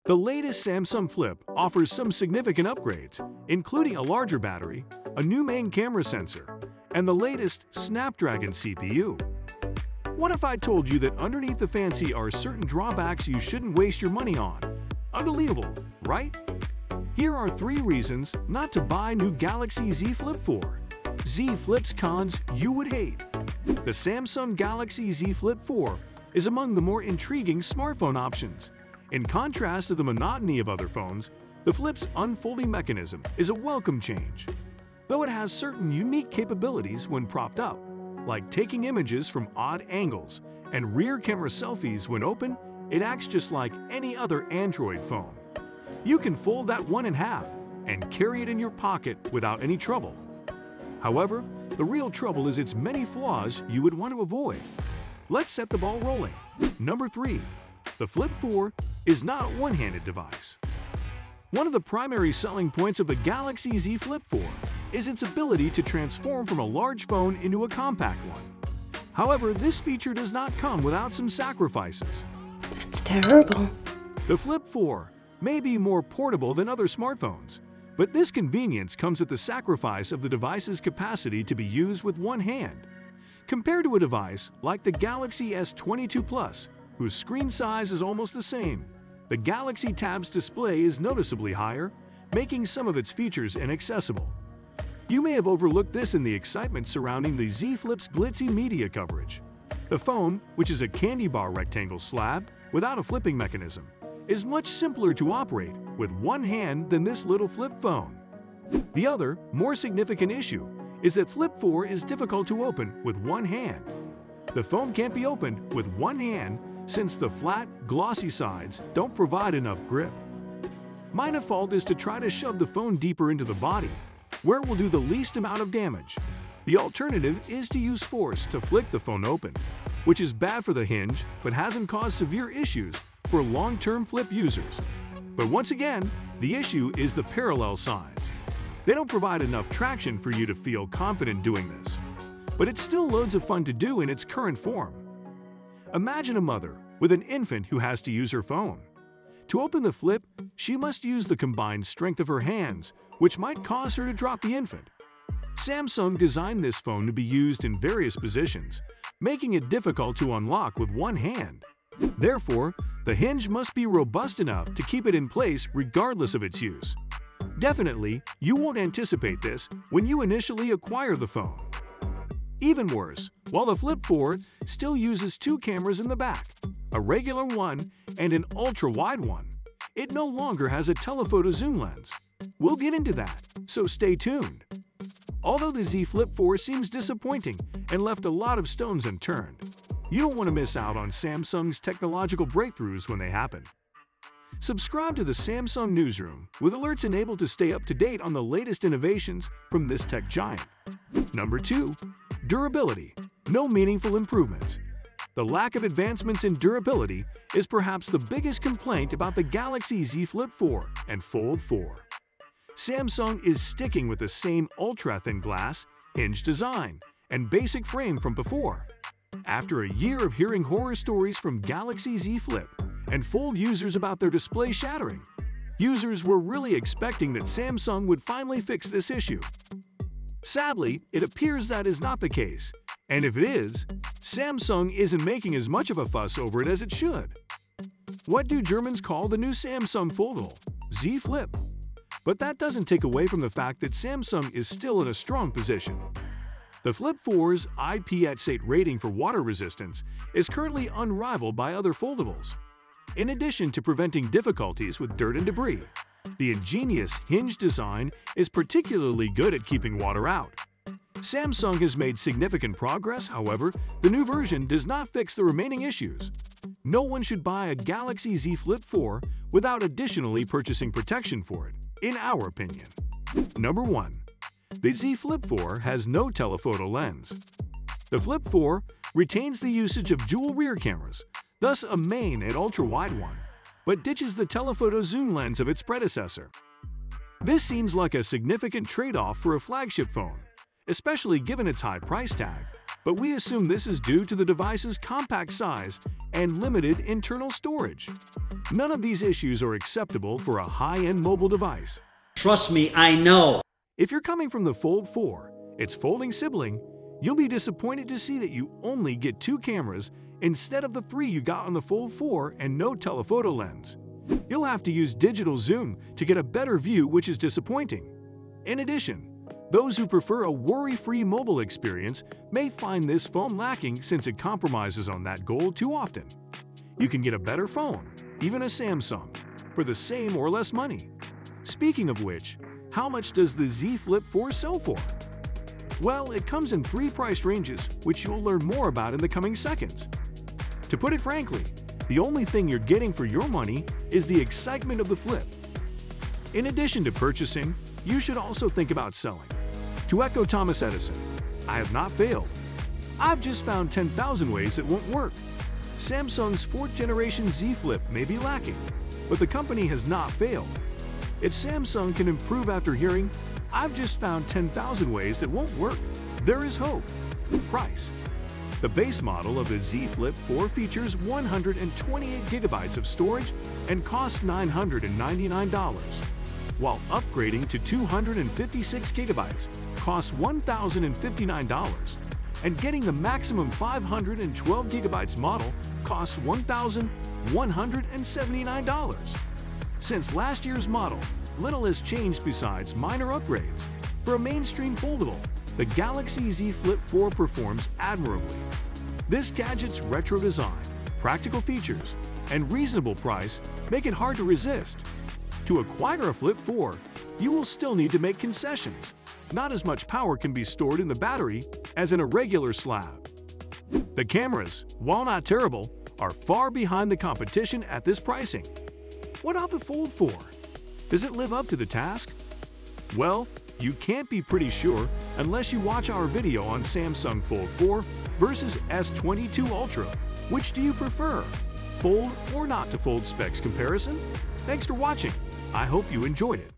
The latest Samsung Flip offers some significant upgrades, including a larger battery, a new main camera sensor, and the latest Snapdragon CPU. What if I told you that underneath the fancy are certain drawbacks you shouldn't waste your money on? Unbelievable, right? Here are 3 reasons not to buy new Galaxy Z Flip 4. Z Flip's cons you would hate. The Samsung Galaxy Z Flip 4 is among the more intriguing smartphone options. In contrast to the monotony of other phones, the Flip's unfolding mechanism is a welcome change. Though it has certain unique capabilities when propped up, like taking images from odd angles and rear camera selfies when open, it acts just like any other Android phone. You can fold that one in half and carry it in your pocket without any trouble. However, the real trouble is its many flaws you would want to avoid. Let's set the ball rolling. Number 3. The Flip 4 is not a one-handed device. One of the primary selling points of the Galaxy Z Flip 4 is its ability to transform from a large phone into a compact one. However, this feature does not come without some sacrifices. That's terrible. The Flip 4 may be more portable than other smartphones, but this convenience comes at the sacrifice of the device's capacity to be used with one hand. Compared to a device like the Galaxy S22 Plus, whose screen size is almost the same, the Galaxy Tab's display is noticeably higher, making some of its features inaccessible. You may have overlooked this in the excitement surrounding the Z Flip's glitzy media coverage. The phone, which is a candy bar rectangle slab without a flipping mechanism, is much simpler to operate with one hand than this little flip phone. The other, more significant issue is that Flip 4 is difficult to open with one hand. The phone can't be opened with one hand since the flat, glossy sides don't provide enough grip. My default is to try to shove the phone deeper into the body, where it will do the least amount of damage. The alternative is to use force to flick the phone open, which is bad for the hinge but hasn't caused severe issues for long-term Flip users. But once again, the issue is the parallel sides. They don't provide enough traction for you to feel confident doing this, but it's still loads of fun to do in its current form. Imagine a mother with an infant who has to use her phone. To open the Flip, she must use the combined strength of her hands, which might cause her to drop the infant. Samsung designed this phone to be used in various positions, making it difficult to unlock with one hand. Therefore, the hinge must be robust enough to keep it in place regardless of its use. Definitely, you won't anticipate this when you initially acquire the phone. Even worse, while the Flip 4 still uses 2 cameras in the back, a regular one and an ultra-wide one, it no longer has a telephoto zoom lens. We'll get into that, so stay tuned. Although the Z Flip 4 seems disappointing and left a lot of stones unturned, you don't want to miss out on Samsung's technological breakthroughs when they happen. Subscribe to the Samsung Newsroom with alerts enabled to stay up to date on the latest innovations from this tech giant. Number 2. Durability. No meaningful improvements. The lack of advancements in durability is perhaps the biggest complaint about the Galaxy Z Flip 4 and Fold 4. Samsung is sticking with the same ultra-thin glass, hinge design, and basic frame from before. After a year of hearing horror stories from Galaxy Z Flip and Fold users about their display shattering, users were really expecting that Samsung would finally fix this issue. Sadly, it appears that is not the case, and if it is, Samsung isn't making as much of a fuss over it as it should. What do Germans call the new Samsung Foldable? Z Flip. But that doesn't take away from the fact that Samsung is still in a strong position. The Flip 4's IPX8 rating for water resistance is currently unrivaled by other foldables. In addition to preventing difficulties with dirt and debris, the ingenious hinge design is particularly good at keeping water out. Samsung has made significant progress, however, the new version does not fix the remaining issues. No one should buy a Galaxy Z Flip 4 without additionally purchasing protection for it, in our opinion. Number 1. The Z Flip 4 has no telephoto lens. The Flip 4 retains the usage of dual rear cameras, thus a main and ultra-wide one, but ditches the telephoto zoom lens of its predecessor. This seems like a significant trade-off for a flagship phone, especially given its high price tag, but we assume this is due to the device's compact size and limited internal storage. None of these issues are acceptable for a high-end mobile device. Trust me, I know. If you're coming from the Fold 4, its folding sibling, you'll be disappointed to see that you only get 2 cameras instead of the 3 you got on the Fold 4 and no telephoto lens. You'll have to use digital zoom to get a better view, which is disappointing. In addition, those who prefer a worry-free mobile experience may find this phone lacking since it compromises on that goal too often. You can get a better phone, even a Samsung, for the same or less money. Speaking of which, how much does the Z Flip 4 sell for? Well, it comes in 3 price ranges, which you'll learn more about in the coming seconds. To put it frankly, the only thing you're getting for your money is the excitement of the Flip. In addition to purchasing, you should also think about selling. To echo Thomas Edison, I have not failed. I've just found 10,000 ways it won't work. Samsung's 4th generation Z Flip may be lacking, but the company has not failed. If Samsung can improve after hearing, I've just found 10,000 ways that won't work, there is hope. Price. The base model of the Z Flip 4 features 128 gigabytes of storage and costs $999, while upgrading to 256 gigabytes costs $1,059, and getting the maximum 512 gigabytes model costs $1,179. Since last year's model, little has changed besides minor upgrades. For a mainstream foldable, the Galaxy Z Flip 4 performs admirably. This gadget's retro design, practical features, and reasonable price make it hard to resist. To acquire a Flip 4, you will still need to make concessions. Not as much power can be stored in the battery as in a regular slab. The cameras, while not terrible, are far behind the competition at this pricing. What about the Fold 4? Does it live up to the task? Well, you can't be pretty sure unless you watch our video on Samsung Fold 4 versus S22 Ultra. Which do you prefer? Fold or not to fold specs comparison? Thanks for watching. I hope you enjoyed it.